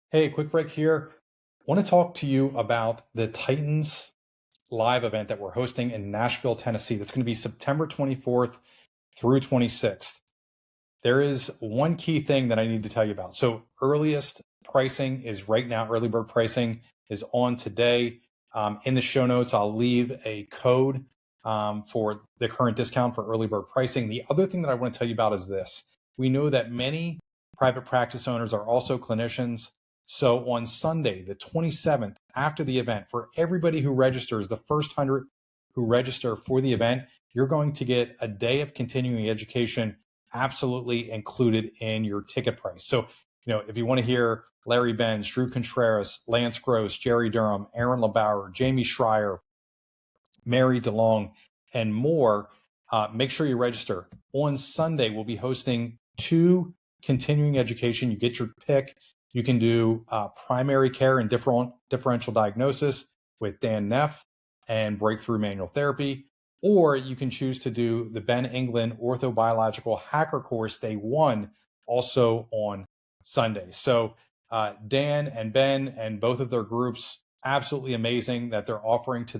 Hey, quick break here. Want to talk to you about the Titans live event that we're hosting in Nashville, Tennessee. That's going to be September 24th through 26th. There is one key thing that I need to tell you about. So, earliest pricing is right now, early bird pricing is on today. In the show notes, I'll leave a code for the current discount for early bird pricing. The other thing that I want to tell you about is this. We know that many private practice owners are also clinicians. So on Sunday, the 27th, after the event, for everybody who registers, the first 100 who register for the event, you're going to get a day of continuing education absolutely included in your ticket price. So, if you want to hear Larry Benz, Drew Contreras, Lance Gross, Jerry Durham, Aaron LeBauer, Jamie Schreier, Mary DeLong, and more, make sure you register. On Sunday, we'll be hosting 2 continuing education. You get your pick. You can do primary care and differential diagnosis with Dan Neff and breakthrough manual therapy, or you can choose to do the Ben England orthobiological hacker course day 1 also on Sunday. So Dan and Ben and both of their groups, absolutely amazing that they're offering to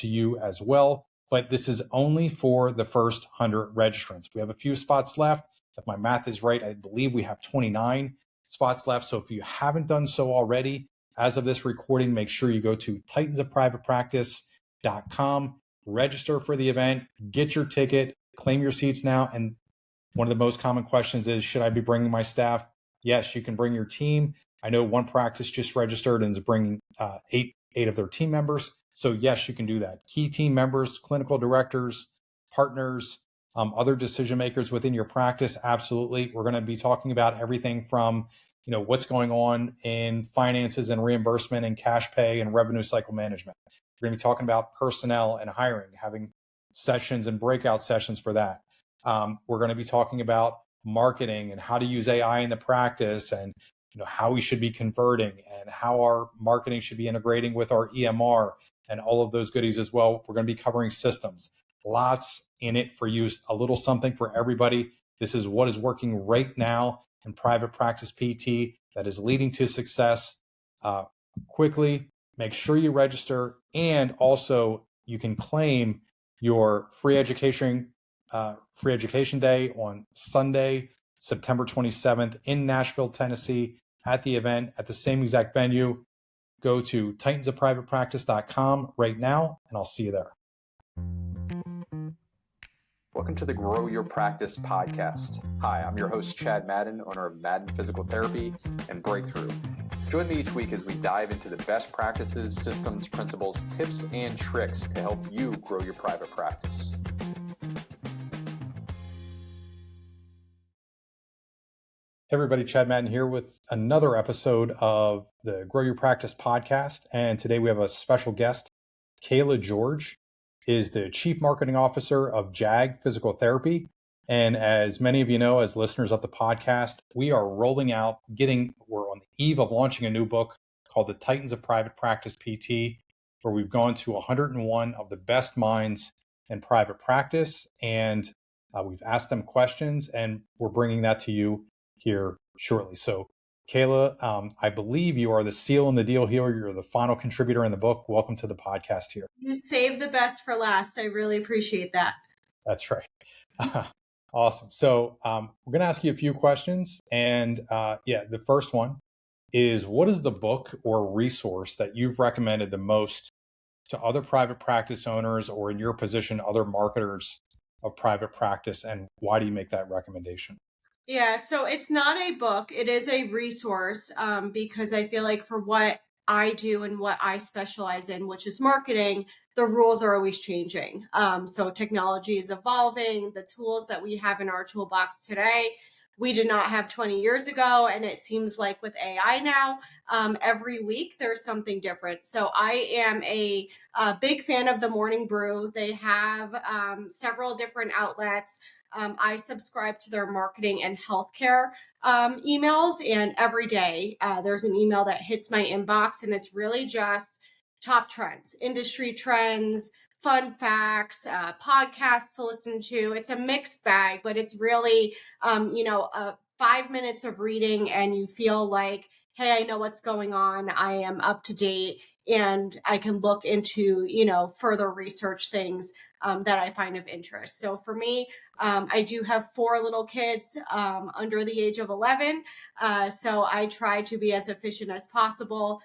you as well. But this is only for the first 100 registrants. We have a few spots left. If my math is right, I believe we have 29 spots left. So if you haven't done so already, as of this recording, make sure you go to titansofprivatepractice.com, register for the event, get your ticket, claim your seats now. And one of the most common questions is, should I be bringing my staff? Yes, you can bring your team. I know one practice just registered and is bringing eight of their team members. So yes, you can do that. Key team members, clinical directors, partners, other decision makers within your practice, absolutely. We're going to be talking about everything from, what's going on in finances and reimbursement and cash pay and revenue cycle management. We're going to be talking about personnel and hiring, having sessions and breakout sessions for that. We're going to be talking about marketing and how to use AI in the practice, and how we should be converting and how our marketing should be integrating with our EMR and all of those goodies as well. We're going to be covering systems. Lots in it for you, a little something for everybody. This is what is working right now in private practice PT that is leading to success quickly. Make sure you register, and also you can claim your free education day on Sunday, September 27th in Nashville, Tennessee, at the event at the same exact venue. Go to titansofprivatepractice.com right now, and I'll see you there. Welcome to the Grow Your Practice podcast. Hi, I'm your host, Chad Madden, owner of Madden Physical Therapy and Breakthrough. Join me each week as we dive into the best practices, systems, principles, tips, and tricks to help you grow your private practice. Hey everybody, Chad Madden here with another episode of the Grow Your Practice podcast. And today we have a special guest. Kayla George is the Chief Marketing Officer of JAG Physical Therapy. And as many of you know, as listeners of the podcast, we are we're on the eve of launching a new book called The Titans of Private Practice PT, where we've gone to 101 of the best minds in private practice. And we've asked them questions, and we're bringing that to you here shortly. So Kayla, I believe you are the seal in the deal here. You're the final contributor in the book. Welcome to the podcast here. You saved the best for last. I really appreciate that. That's right. Awesome. So we're going to ask you a few questions. And the first one is, what is the book or resource that you've recommended the most to other private practice owners, or in your position, other marketers of private practice? And why do you make that recommendation? Yeah, so it's not a book. It is a resource because I feel like for what I do and what I specialize in, which is marketing, the rules are always changing. So technology is evolving. The tools that we have in our toolbox today, we did not have 20 years ago. And it seems like with AI now, every week there's something different. So I am a big fan of the Morning Brew. They have several different outlets. I subscribe to their marketing and healthcare emails, and every day there's an email that hits my inbox, and it's really just top trends, industry trends, fun facts, podcasts to listen to. It's a mixed bag, but it's really, 5 minutes of reading, and you feel like hey, I know what's going on. I am up to date and I can look into, further research things that I find of interest. So for me, I do have four little kids under the age of 11. So I try to be as efficient as possible.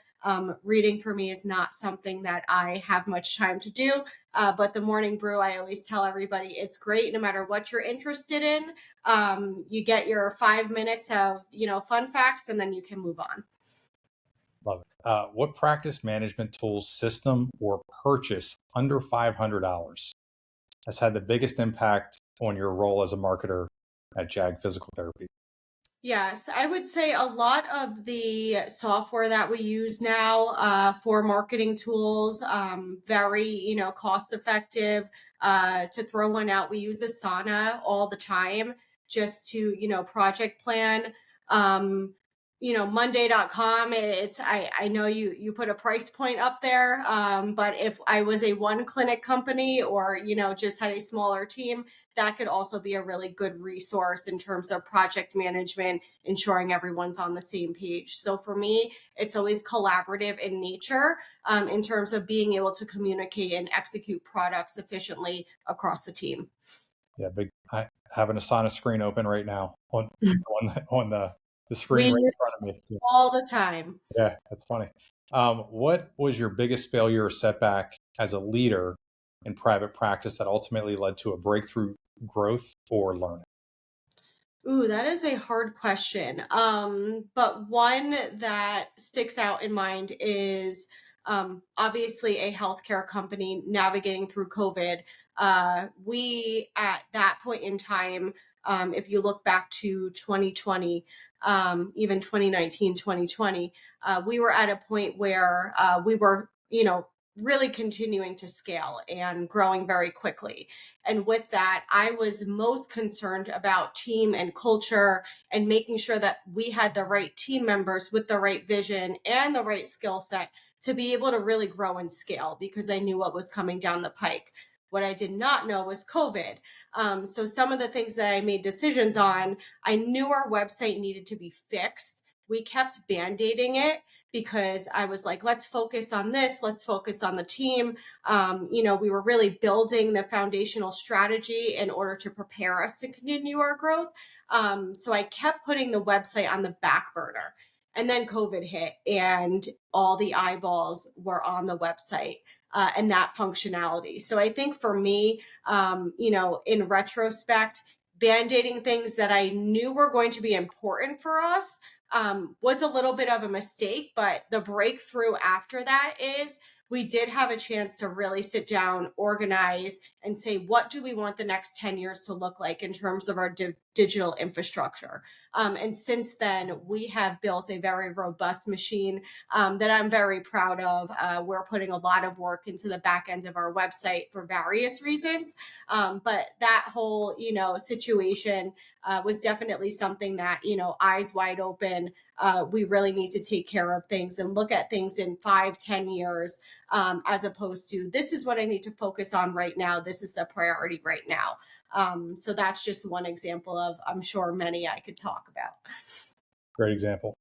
Reading for me is not something that I have much time to do. But the morning brew, I always tell everybody it's great no matter what you're interested in. You get your 5 minutes of, fun facts, and then you can move on. Love it. What practice management tools, system, or purchase under $500 has had the biggest impact on your role as a marketer at JAG Physical Therapy? Yes, I would say a lot of the software that we use now for marketing tools, very, cost effective. To throw one out, we use Asana all the time just to, project plan. Monday.com, I know you put a price point up there, but if I was a one clinic company or, just had a smaller team, that could also be a really good resource in terms of project management, ensuring everyone's on the same page. So for me, it's always collaborative in nature, in terms of being able to communicate and execute products efficiently across the team. Yeah, I have an Asana screen open right now on the screen We right in use front of me. Yeah, all the time. yeah, that's funny. What was your biggest failure or setback as a leader in private practice that ultimately led to a breakthrough growth or learning? Ooh, that is a hard question. But one that sticks out in mind is obviously a healthcare company navigating through COVID. We, at that point in time, if you look back to 2020, even 2019, 2020, we were at a point where we were, really continuing to scale and growing very quickly. And with that, I was most concerned about team and culture and making sure that we had the right team members with the right vision and the right skill set to be able to really grow and scale, because I knew what was coming down the pike. What I did not know was COVID. So some of the things that I made decisions on, I knew our website needed to be fixed. We kept band-aiding it because I was like, let's focus on this. Let's focus on the team. We were really building the foundational strategy in order to prepare us to continue our growth. So I kept putting the website on the back burner. And then COVID hit and all the eyeballs were on the website. And that functionality. So I think for me, in retrospect, band-aiding things that I knew were going to be important for us was a little bit of a mistake. But the breakthrough after that is we did have a chance to really sit down, organize, and say, what do we want the next 10 years to look like in terms of our digital infrastructure? And since then, we have built a very robust machine that I'm very proud of. We're putting a lot of work into the back end of our website for various reasons. But that whole, situation was definitely something that, eyes wide open. We really need to take care of things and look at things in 5-10 years, as opposed to this is what I need to focus on right now. This is the priority right now. So that's just one example of, I'm sure, many I could talk about. Great example.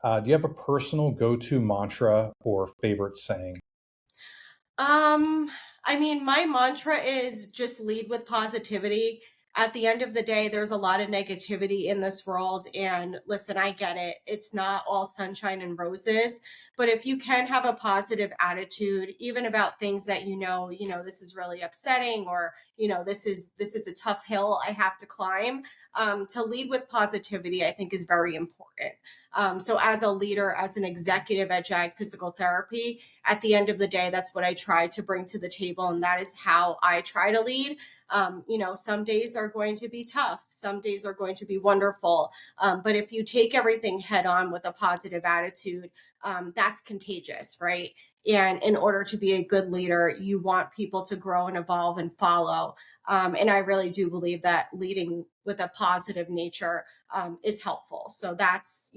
Do you have a personal go-to mantra or favorite saying? My mantra is just lead with positivity. At the end of the day, there's a lot of negativity in this world. And listen, I get it. It's not all sunshine and roses. But if you can have a positive attitude, even about things that this is really upsetting, or, this is a tough hill I have to climb, to lead with positivity, I think is very important. So as a leader, as an executive at JAG Physical Therapy, at the end of the day, that's what I try to bring to the table. And that is how I try to lead. Some days are going to be tough. Some days are going to be wonderful. But if you take everything head on with a positive attitude, that's contagious, right? And in order to be a good leader, you want people to grow and evolve and follow. And I really do believe that leading with a positive nature is helpful. So that's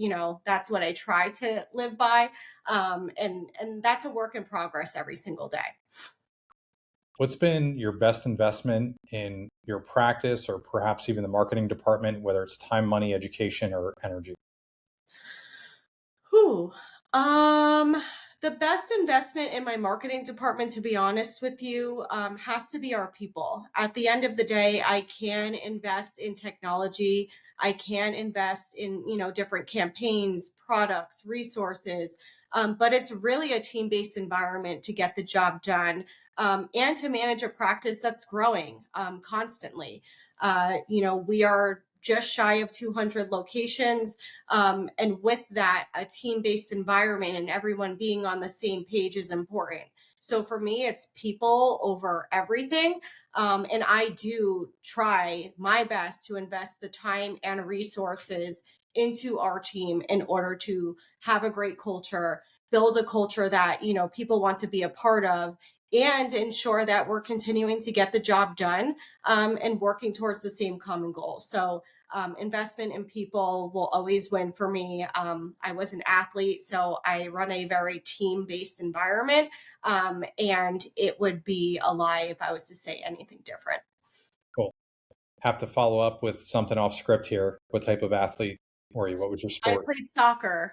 what I try to live by. And that's a work in progress every single day. What's been your best investment in your practice or perhaps even the marketing department, whether it's time, money, education, or energy? Whew. Um, the best investment in my marketing department, to be honest with you, has to be our people. At the end of the day, I can invest in technology. I can invest in, different campaigns, products, resources. But it's really a team-based environment to get the job done, and to manage a practice that's growing constantly. We are just shy of 200 locations. And with that, a team based environment and everyone being on the same page is important. So for me, it's people over everything. And I do try my best to invest the time and resources into our team in order to have a great culture, build a culture that, people want to be a part of, and ensure that we're continuing to get the job done, and working towards the same common goal. So investment in people will always win for me. I was an athlete, so I run a very team based environment. And it would be a lie if I was to say anything different. Cool. Have to follow up with something off script here. What type of athlete were you? What was your I sport? played soccer.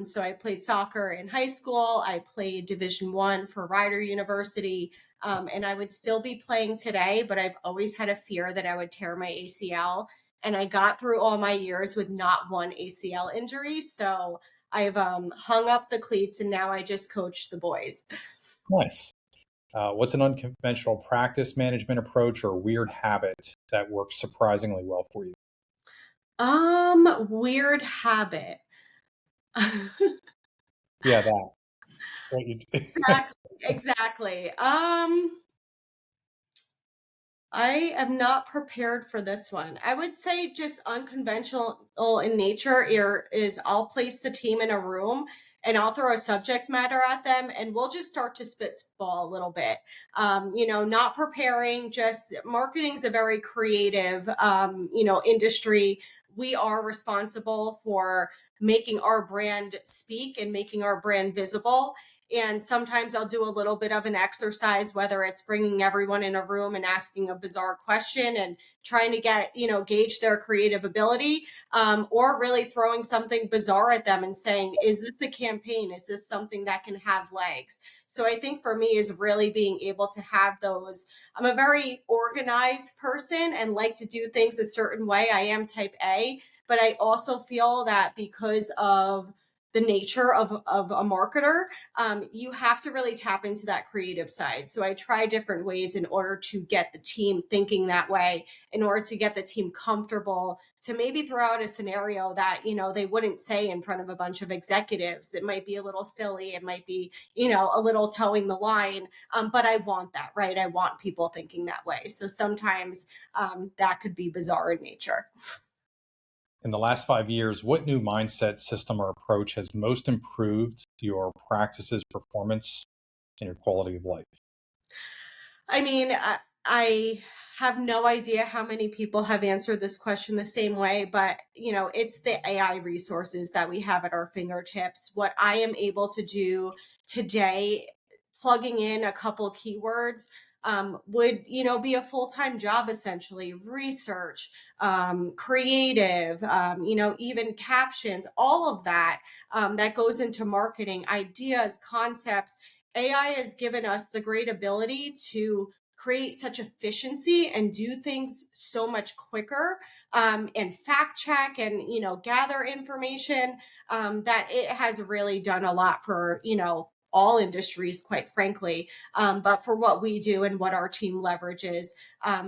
So I played soccer in high school. I played Division 1 for Rider University. And I would still be playing today, but I've always had a fear that I would tear my ACL. And I got through all my years with not one ACL injury. So I've hung up the cleats and now I just coach the boys. Nice. What's an unconventional practice management approach or weird habit that works surprisingly well for you? Weird habit. Yeah, that. What you Exactly. I am not prepared for this one. I would say just unconventional in nature is I'll place the team in a room and I'll throw a subject matter at them and we'll just start to spitball a little bit. Not preparing, just marketing's a very creative, industry. We are responsible for making our brand speak and making our brand visible. And sometimes I'll do a little bit of an exercise, whether it's bringing everyone in a room and asking a bizarre question and trying to gauge their creative ability, or really throwing something bizarre at them and saying, is this a campaign? Is this something that can have legs? So I think for me is really being able to have those. I'm a very organized person and like to do things a certain way. I am type A, but I also feel that because of the nature of a marketer, you have to really tap into that creative side. So I try different ways in order to get the team thinking that way, in order to get the team comfortable to maybe throw out a scenario that, they wouldn't say in front of a bunch of executives. It might be a little silly. It might be, a little towing the line. But I want that, right? I want people thinking that way. So sometimes that could be bizarre in nature. In the last 5 years, what new mindset, system, or approach has most improved your practice's performance and your quality of life? I mean, I have no idea how many people have answered this question the same way, but it's the AI resources that we have at our fingertips. What I am able to do today, plugging in a couple keywords, would be a full-time job essentially. Research, creative, even captions, all of that that goes into marketing, ideas, concepts. AI has given us the great ability to create such efficiency and do things so much quicker, and fact check and gather information, that it has really done a lot for all industries, quite frankly. But for what we do and what our team leverages,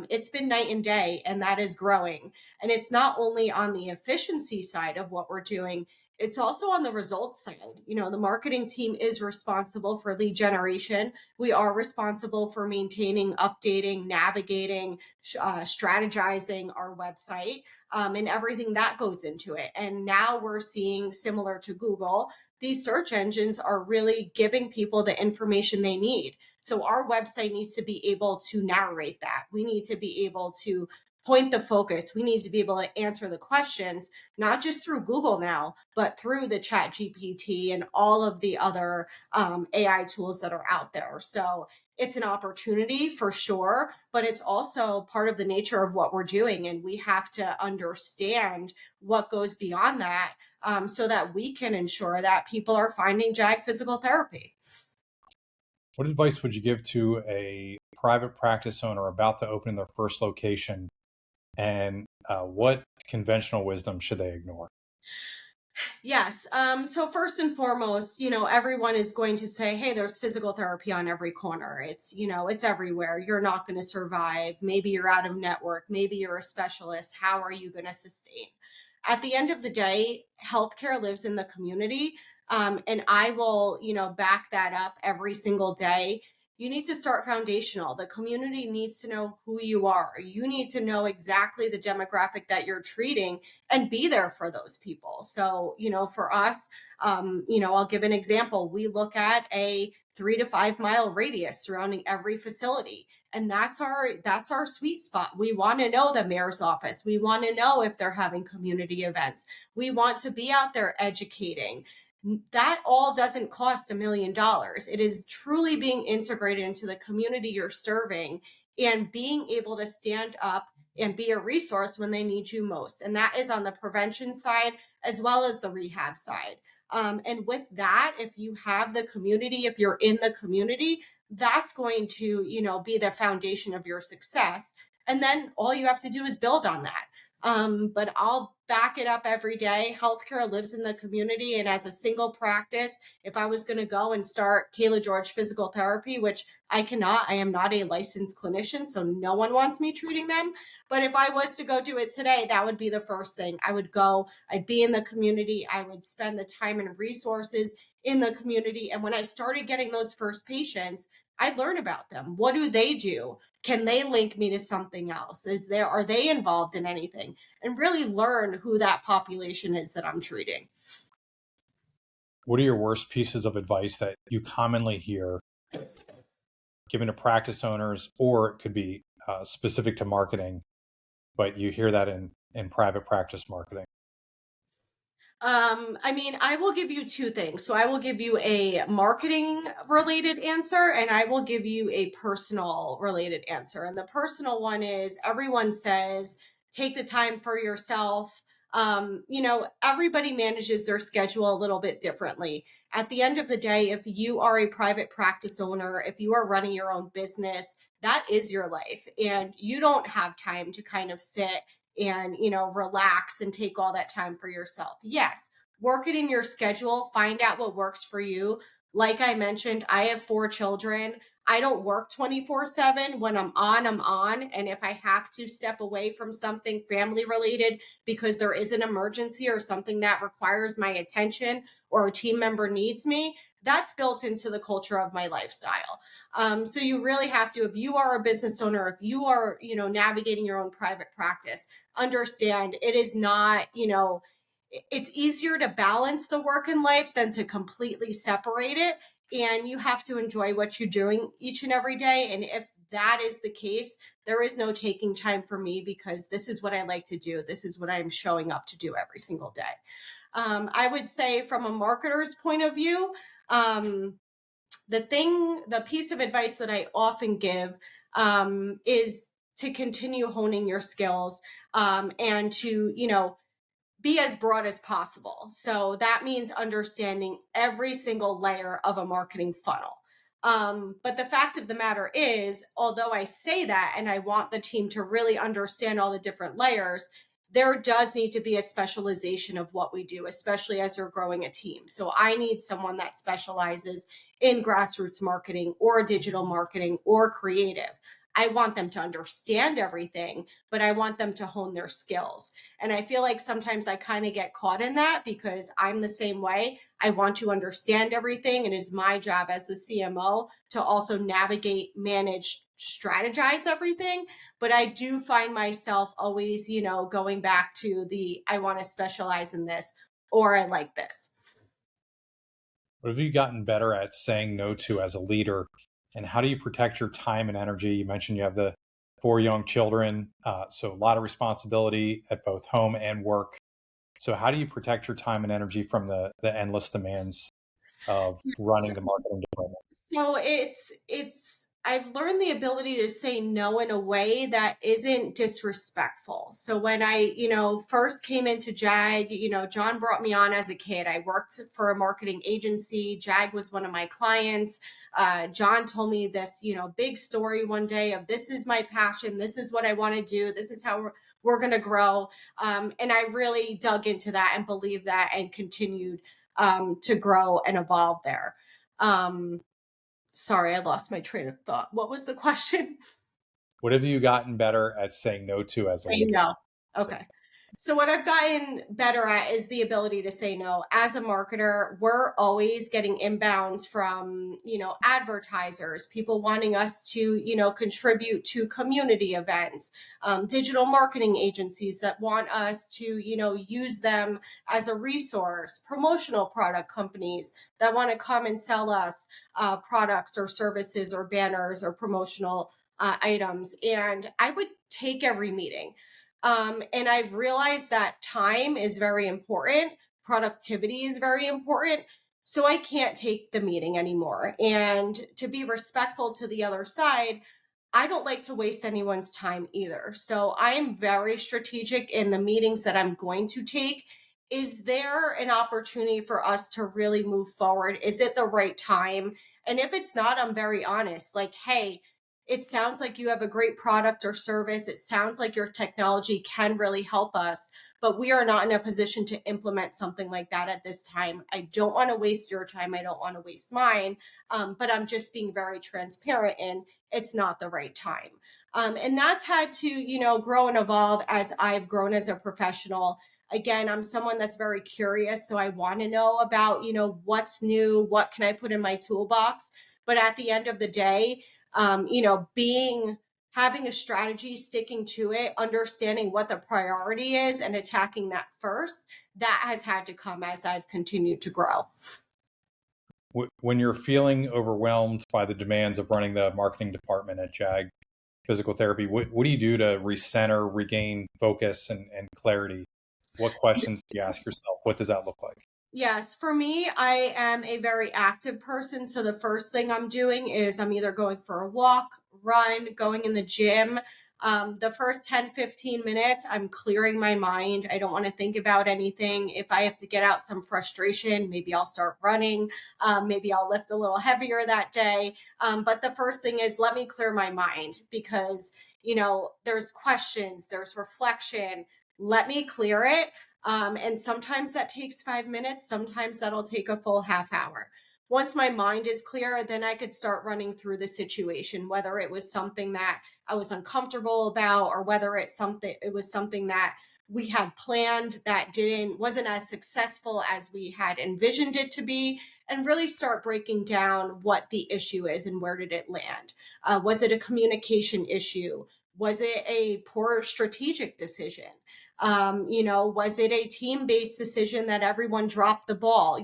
it's been night and day, and that is growing. And it's not only on the efficiency side of what we're doing, it's also on the results side. The marketing team is responsible for lead generation. We are responsible for maintaining, updating, navigating, strategizing our website, and everything that goes into it. And now we're seeing, similar to Google, these search engines are really giving people the information they need. So our website needs to be able to narrate that. We need to be able to point the focus. We need to be able to answer the questions, not just through Google now, but through the Chat GPT and all of the other AI tools that are out there. So it's an opportunity for sure, but it's also part of the nature of what we're doing. And we have to understand what goes beyond that, so that we can ensure that people are finding JAG physical therapy. What advice would you give to a private practice owner about to open their first location, and what conventional wisdom should they ignore? Yes. So first and foremost, everyone is going to say, hey, there's physical therapy on every corner. It's everywhere. You're not going to survive. Maybe you're out of network. Maybe you're a specialist. How are you going to sustain? At the end of the day, healthcare lives in the community. And I will, back that up every single day. You need to start foundational. The community needs to know who you are. You need to know exactly the demographic that you're treating and be there for those people. So, for us, I'll give an example. We look at a 3 to 5 mile radius surrounding every facility. And that's our sweet spot. We want to know the mayor's office. We want to know if they're having community events. We want to be out there educating. That all doesn't cost $1 million. It is truly being integrated into the community you're serving and being able to stand up and be a resource when they need you most. And that is on the prevention side as well as the rehab side. And with that, if you have the community, if you're in the community, that's going to, be the foundation of your success. And then all you have to do is build on that. But I'll back it up every day. Healthcare lives in the community. And as a single practice, if I was going to go and start Kayla George physical therapy, which I cannot, I am not a licensed clinician, so no one wants me treating them. But if I was to go do it today, that would be the first thing. I would go, I'd be in the community. I would spend the time and resources in the community. And when I started getting those first patients, I'd learn about them. What do they do? Can they link me to something else? Are they involved in anything? And really learn who that population is that I'm treating. What are your worst pieces of advice that you commonly hear given to practice owners, or it could be specific to marketing, but you hear that in private practice marketing? I will give you two things. So I will give you a marketing related answer and I will give you a personal related answer. And the personal one is everyone says, take the time for yourself. Everybody manages their schedule a little bit differently. At the end of the day, if you are a private practice owner, if you are running your own business, that is your life. And you don't have time to kind of sit and relax and take all that time for yourself. Yes, work it in your schedule, find out what works for you. Like I mentioned, I have 4 children. I don't work 24/7. When I'm on, I'm on. And if I have to step away from something family related because there is an emergency or something that requires my attention or a team member needs me, that's built into the culture of my lifestyle. So you really have to, if you are a business owner, if you are, navigating your own private practice, understand it is not, it's easier to balance the work and life than to completely separate it. And you have to enjoy what you're doing each and every day. And if that is the case, there is no taking time for me because this is what I like to do. This is what I'm showing up to do every single day. I would say from a marketer's point of view, the piece of advice that I often give is to continue honing your skills and to, be as broad as possible. So that means understanding every single layer of a marketing funnel. But the fact of the matter is, although I say that and I want the team to really understand all the different layers, there does need to be a specialization of what we do, especially as you're growing a team. So I need someone that specializes in grassroots marketing or digital marketing or creative. I want them to understand everything, but I want them to hone their skills. And I feel like sometimes I kind of get caught in that because I'm the same way. I want to understand everything. It is my job as the CMO to also navigate, manage, strategize everything. But I do find myself always, going back to I want to specialize in this or I like this. What have you gotten better at saying no to as a leader? And how do you protect your time and energy? You mentioned you have the 4 young children, so a lot of responsibility at both home and work. So how do you protect your time and energy from the endless demands of running the marketing department? So it's I've learned the ability to say no in a way that isn't disrespectful. So when I, first came into JAG, John brought me on as a kid. I worked for a marketing agency. JAG was one of my clients. John told me this, big story one day of this is my passion. This is what I want to do. This is how we're going to grow. And I really dug into that and believed that and continued to grow and evolve there. Sorry, I lost my train of thought. What was the question? What have you gotten better at saying no to as a Saying leader? no. Okay. So what I've gotten better at is the ability to say no. As a marketer, we're always getting inbounds from, advertisers, people wanting us to, contribute to community events, digital marketing agencies that want us to, use them as a resource, promotional product companies that want to come and sell us products or services or banners or promotional items. And I would take every meeting. And I've realized that time is very important, productivity is very important. So I can't take the meeting anymore. And to be respectful to the other side, I don't like to waste anyone's time either. So I am very strategic in the meetings that I'm going to take. Is there an opportunity for us to really move forward? Is it the right time? And if it's not, I'm very honest. Like, hey, it sounds like you have a great product or service. It sounds like your technology can really help us, but we are not in a position to implement something like that at this time. I don't want to waste your time. I don't want to waste mine. But I'm just being very transparent in it's not the right time. And that's had to, grow and evolve as I've grown as a professional. Again, I'm someone that's very curious. So I want to know about, what's new, what can I put in my toolbox? But at the end of the day, having a strategy, sticking to it, understanding what the priority is and attacking that first, that has had to come as I've continued to grow. When you're feeling overwhelmed by the demands of running the marketing department at JAG Physical Therapy, what do you do to recenter, regain focus and clarity? What questions do you ask yourself? What does that look like? Yes, for me, I am a very active person. So the first thing I'm doing is I'm either going for a walk, run, going in the gym. The first 10, 15 minutes, I'm clearing my mind. I don't want to think about anything. If I have to get out some frustration, maybe I'll start running. Maybe I'll lift a little heavier that day. But the first thing is let me clear my mind because, there's questions, there's reflection. Let me clear it. And sometimes that takes 5 minutes. Sometimes that'll take a full half hour. Once my mind is clear, then I could start running through the situation, whether it was something that I was uncomfortable about, or whether it was something that we had planned that wasn't as successful as we had envisioned it to be, and really start breaking down what the issue is and where did it land. Was it a communication issue? Was it a poor strategic decision? Was it a team-based decision that everyone dropped the ball?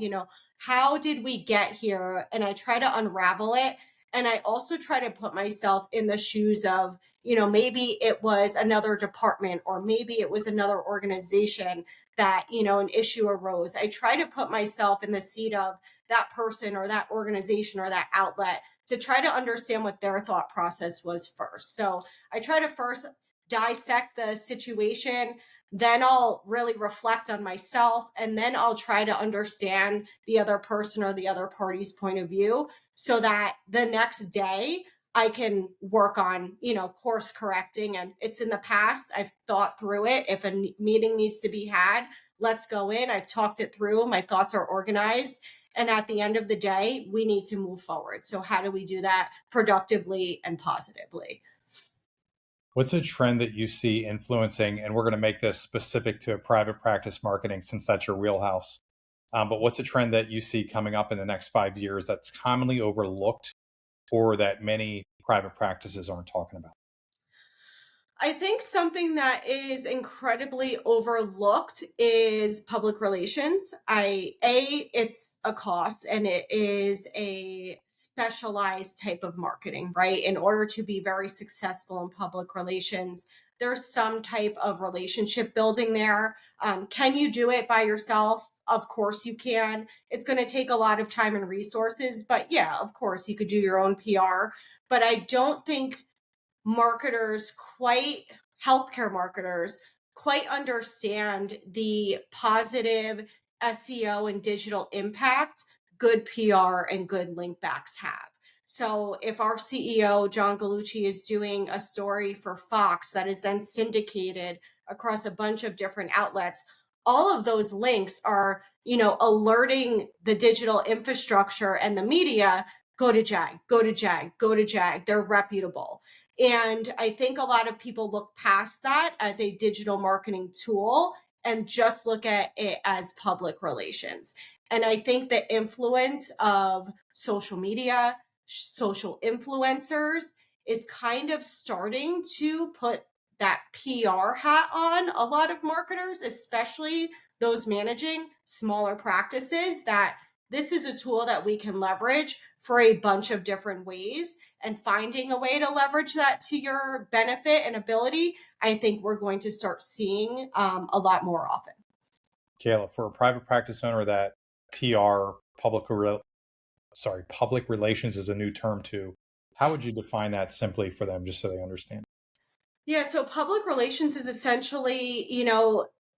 How did we get here? And I try to unravel it. And I also try to put myself in the shoes of, maybe it was another department or maybe it was another organization that, an issue arose. I try to put myself in the seat of that person or that organization or that outlet to try to understand what their thought process was first. So I try to first dissect the situation, then I'll really reflect on myself, and then I'll try to understand the other person or the other party's point of view so that the next day I can work on, course correcting. And it's in the past, I've thought through it. If a meeting needs to be had, let's go in. I've talked it through. My thoughts are organized. And at the end of the day, we need to move forward. So how do we do that productively and positively? What's a trend that you see influencing, and we're going to make this specific to private practice marketing since that's your wheelhouse, but what's a trend that you see coming up in the next 5 years that's commonly overlooked or that many private practices aren't talking about? I think something that is incredibly overlooked is public relations. It's a cost and it is a specialized type of marketing, right? In order to be very successful in public relations, there's some type of relationship building there. Can you do it by yourself? Of course you can. It's going to take a lot of time and resources, but yeah, of course you could do your own PR. but I don't think healthcare marketers quite understand the positive SEO and digital impact good PR and good link backs have. So if our CEO, John Gallucci, is doing a story for Fox that is then syndicated across a bunch of different outlets, all of those links are, alerting the digital infrastructure and the media, go to JAG, go to JAG, go to JAG. They're reputable. And I think a lot of people look past that as a digital marketing tool and just look at it as public relations. And I think the influence of social media, social influencers is kind of starting to put that PR hat on a lot of marketers, especially those managing smaller practices, that this is a tool that we can leverage for a bunch of different ways, and finding a way to leverage that to your benefit and ability, I think we're going to start seeing a lot more often. Kayla, for a private practice owner that PR, public relations is a new term too, how would you define that simply for them, just so they understand? Yeah, so public relations is essentially,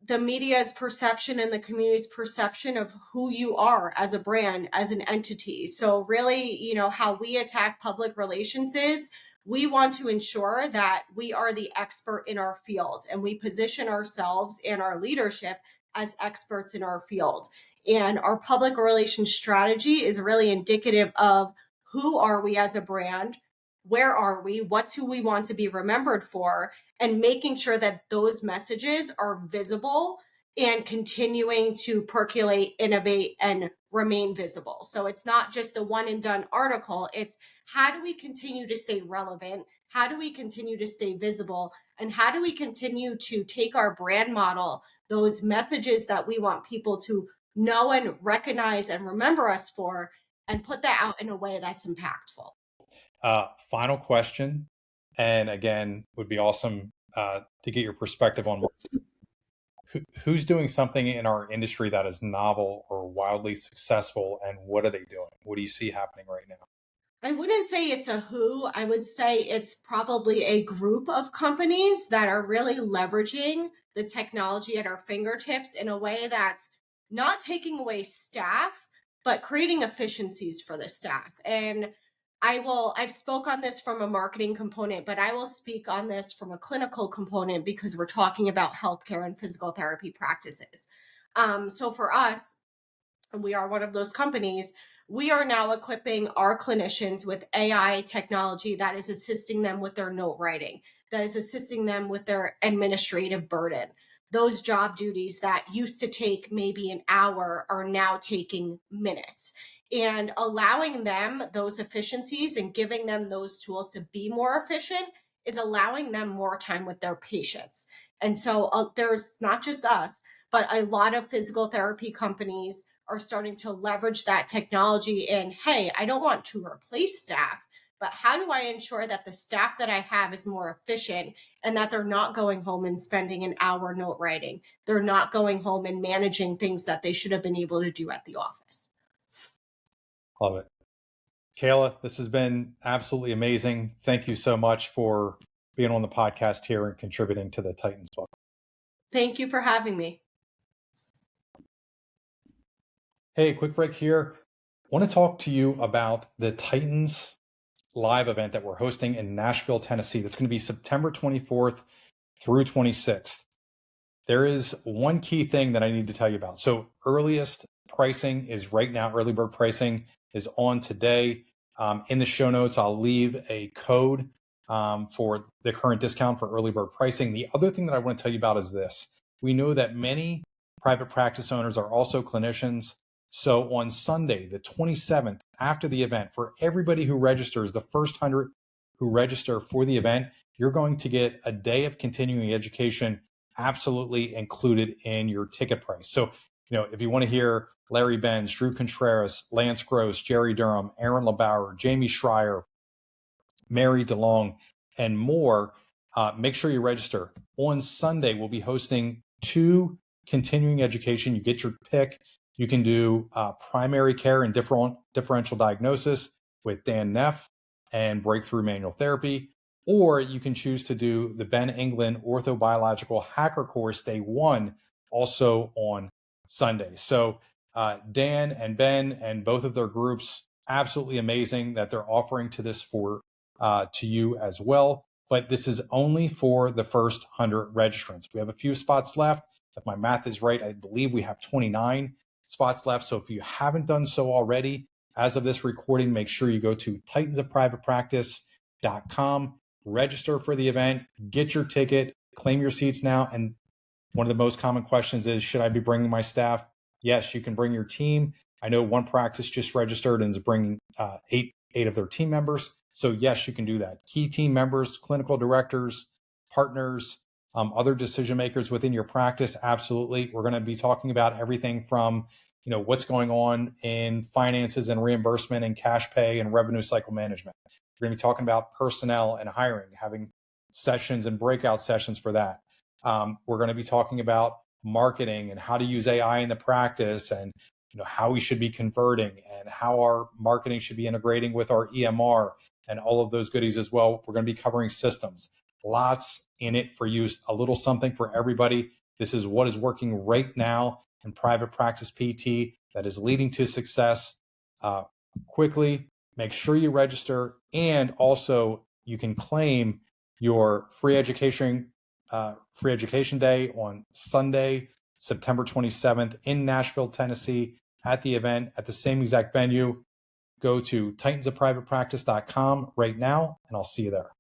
the media's perception and the community's perception of who you are as a brand, as an entity. So really, how we attack public relations is we want to ensure that we are the expert in our field, and we position ourselves and our leadership as experts in our field. And our public relations strategy is really indicative of who are we as a brand, where are we, what do we want to be remembered for, and making sure that those messages are visible and continuing to percolate, innovate, and remain visible. So it's not just a one and done article. It's how do we continue to stay relevant? How do we continue to stay visible? And how do we continue to take our brand model, those messages that we want people to know and recognize and remember us for, and put that out in a way that's impactful? Final question, and again, would be awesome to get your perspective on who's doing something in our industry that is novel or wildly successful, and what are they doing? What do you see happening right now? I wouldn't say it's a who. I would say it's probably a group of companies that are really leveraging the technology at our fingertips in a way that's not taking away staff, but creating efficiencies for the staff. And I've spoke on this from a marketing component, but I will speak on this from a clinical component because we're talking about healthcare and physical therapy practices. So for us, and we are one of those companies, we are now equipping our clinicians with AI technology that is assisting them with their note writing, that is assisting them with their administrative burden. Those job duties that used to take maybe an hour are now taking minutes. And allowing them those efficiencies and giving them those tools to be more efficient is allowing them more time with their patients. And so there's not just us, but a lot of physical therapy companies are starting to leverage that technology. And hey, I don't want to replace staff, but how do I ensure that the staff that I have is more efficient, and that they're not going home and spending an hour note writing? They're not going home and managing things that they should have been able to do at the office. Love it. Kayla, this has been absolutely amazing. Thank you so much for being on the podcast here and contributing to the Titans book. Thank you for having me. Hey, quick break here. I want to talk to you about the Titans live event that we're hosting in Nashville, Tennessee. That's going to be September 24th through 26th. There is one key thing that I need to tell you about. So earliest pricing is right now. Early bird pricing is on today. In the show notes, I'll leave a code for the current discount for early bird pricing. The other thing that I want to tell you about is this. We know that many private practice owners are also clinicians. So on Sunday, the 27th, after the event, for everybody who registers, the first 100 who register for the event, you're going to get a day of continuing education absolutely included in your ticket price. So, if you want to hear Larry Benz, Drew Contreras, Lance Gross, Jerry Durham, Aaron LeBauer, Jamie Schreier, Mary DeLong, and more, make sure you register. On Sunday, we'll be hosting 2 continuing education. You get your pick. You can do primary care and differential diagnosis with Dan Neff, and breakthrough manual therapy. Or you can choose to do the Ben England orthobiological hacker course day 1, also on Sunday. So Dan and Ben and both of their groups, absolutely amazing that they're offering to this for to you as well. But this is only for the first 100 registrants. We have a few spots left. If my math is right, I believe we have 29 spots left. So if you haven't done so already, as of this recording, make sure you go to titansofprivatepractice.com, register for the event, get your ticket, claim your seats now. And one of the most common questions is, should I be bringing my staff? Yes, you can bring your team. I know one practice just registered and is bringing eight of their team members. So yes, you can do that. Key team members, clinical directors, partners, other decision makers within your practice, absolutely. We're going to be talking about everything from what's going on in finances and reimbursement and cash pay and revenue cycle management. We're going to be talking about personnel and hiring, having sessions and breakout sessions for that. We're going to be talking about marketing and how to use AI in the practice, and how we should be converting and how our marketing should be integrating with our EMR and all of those goodies as well. We're going to be covering systems. Lots in it for you, a little something for everybody. This is what is working right now in private practice PT that is leading to success quickly. Make sure you register, and also you can claim your free education day on Sunday, September 27th in Nashville, Tennessee, at the event at the same exact venue. Go to titansofprivatepractice.com right now, and I'll see you there.